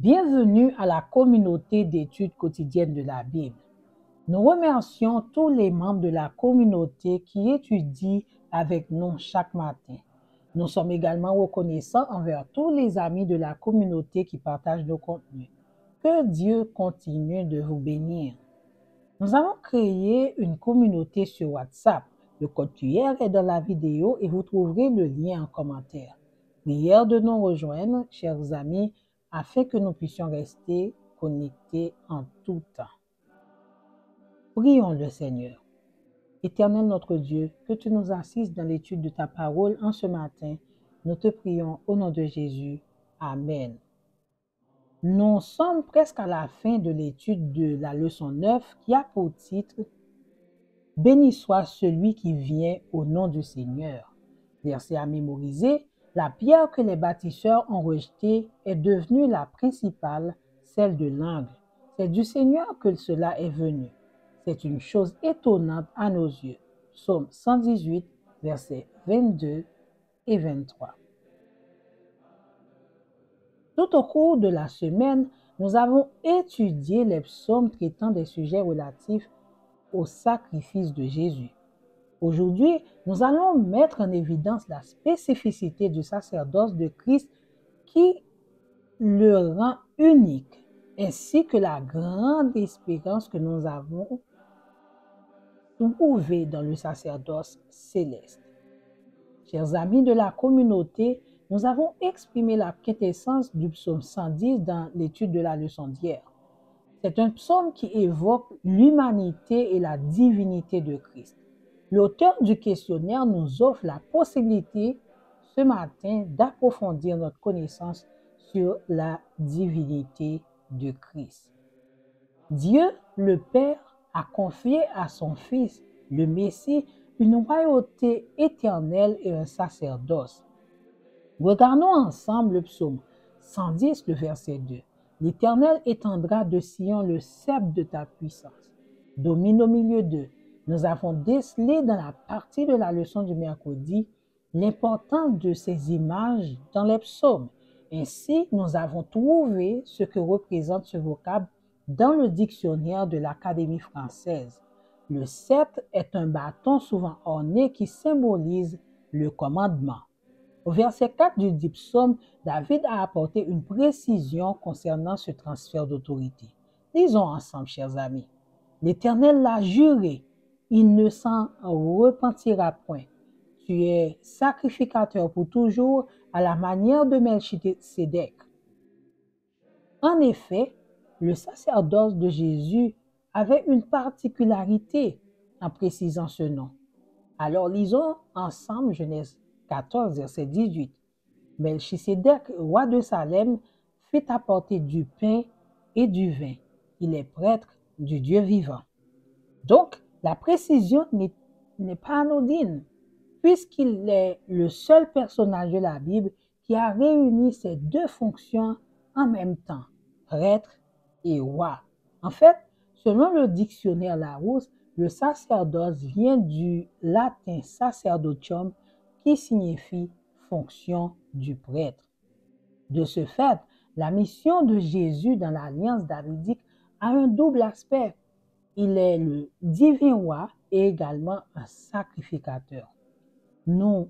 Bienvenue à la communauté d'études quotidiennes de la Bible. Nous remercions tous les membres de la communauté qui étudient avec nous chaque matin. Nous sommes également reconnaissants envers tous les amis de la communauté qui partagent nos contenus. Que Dieu continue de vous bénir. Nous avons créé une communauté sur WhatsApp. Le code QR est dans la vidéo et vous trouverez le lien en commentaire. Prière de nous rejoindre, chers amis, afin que nous puissions rester connectés en tout temps. Prions le Seigneur. Éternel notre Dieu, que tu nous assistes dans l'étude de ta parole en ce matin. Nous te prions au nom de Jésus. Amen. Nous sommes presque à la fin de l'étude de la leçon 9 qui a pour titre « Béni soit celui qui vient au nom du Seigneur ». Verset à mémoriser, la pierre que les bâtisseurs ont rejetée est devenue la principale, celle de l'angle. C'est du Seigneur que cela est venu. C'est une chose étonnante à nos yeux. Psaume 118, versets 22 et 23. Tout au cours de la semaine, nous avons étudié les psaumes traitant des sujets relatifs au sacrifice de Jésus. Aujourd'hui, nous allons mettre en évidence la spécificité du sacerdoce de Christ qui le rend unique, ainsi que la grande espérance que nous avons trouvée dans le sacerdoce céleste. Chers amis de la communauté, nous avons exprimé la quintessence du psaume 110 dans l'étude de la leçon d'hier. C'est un psaume qui évoque l'humanité et la divinité de Christ. L'auteur du questionnaire nous offre la possibilité ce matin d'approfondir notre connaissance sur la divinité de Christ. Dieu, le Père, a confié à son Fils, le Messie, une royauté éternelle et un sacerdoce. Regardons ensemble le psaume 110, le verset 2. « L'Éternel étendra de Sion le sceptre de ta puissance. Domine au milieu d'eux. » Nous avons décelé dans la partie de la leçon du mercredi l'importance de ces images dans les psaumes. Ainsi, nous avons trouvé ce que représente ce vocable dans le dictionnaire de l'Académie française. Le sceptre est un bâton souvent orné qui symbolise le commandement. Au verset 4 du dit psaume, David a apporté une précision concernant ce transfert d'autorité. Lisons ensemble, chers amis. « L'Éternel l'a juré, il ne s'en repentira point. Tu es sacrificateur pour toujours à la manière de Melchisédek. » En effet, le sacerdoce de Jésus avait une particularité en précisant ce nom. Alors lisons ensemble Genèse 14, verset 18. « Melchisédek, roi de Salem, fit apporter du pain et du vin. Il est prêtre du Dieu vivant. » Donc, la précision n'est pas anodine, puisqu'il est le seul personnage de la Bible qui a réuni ces deux fonctions en même temps, prêtre et roi. En fait, selon le dictionnaire Larousse, le sacerdoce vient du latin sacerdotium qui signifie fonction du prêtre. De ce fait, la mission de Jésus dans l'alliance davidique a un double aspect. Il est le divin roi et également un sacrificateur. Nous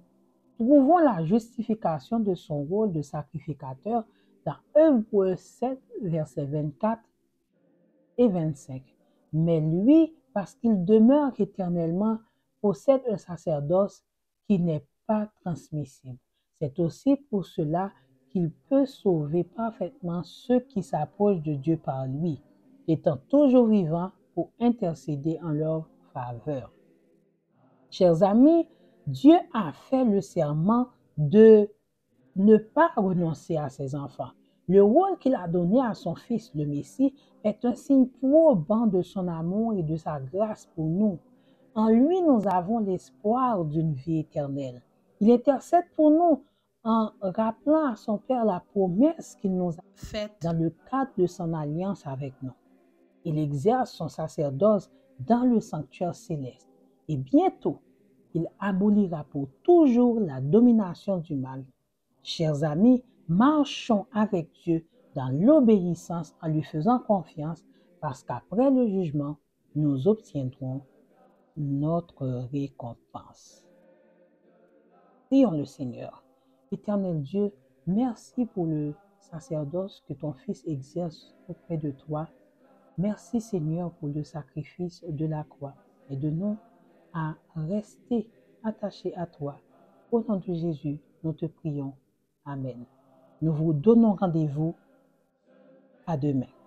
trouvons la justification de son rôle de sacrificateur dans Hébreux 7, versets 24 et 25. Mais lui, parce qu'il demeure éternellement, possède un sacerdoce qui n'est pas transmissible. C'est aussi pour cela qu'il peut sauver parfaitement ceux qui s'approchent de Dieu par lui, étant toujours vivant pour intercéder en leur faveur. Chers amis, Dieu a fait le serment de ne pas renoncer à ses enfants. Le rôle qu'il a donné à son Fils, le Messie, est un signe probant de son amour et de sa grâce pour nous. En lui, nous avons l'espoir d'une vie éternelle. Il intercède pour nous en rappelant à son Père la promesse qu'il nous a faite dans le cadre de son alliance avec nous. Il exerce son sacerdoce dans le sanctuaire céleste. Et bientôt, il abolira pour toujours la domination du mal. Chers amis, marchons avec Dieu dans l'obéissance en lui faisant confiance, parce qu'après le jugement, nous obtiendrons notre récompense. Prions le Seigneur. Éternel Dieu, merci pour le sacerdoce que ton Fils exerce auprès de toi. Merci Seigneur pour le sacrifice de la croix. Aide-nous à rester attachés à toi. Au nom de Jésus, nous te prions. Amen. Nous vous donnons rendez-vous à demain.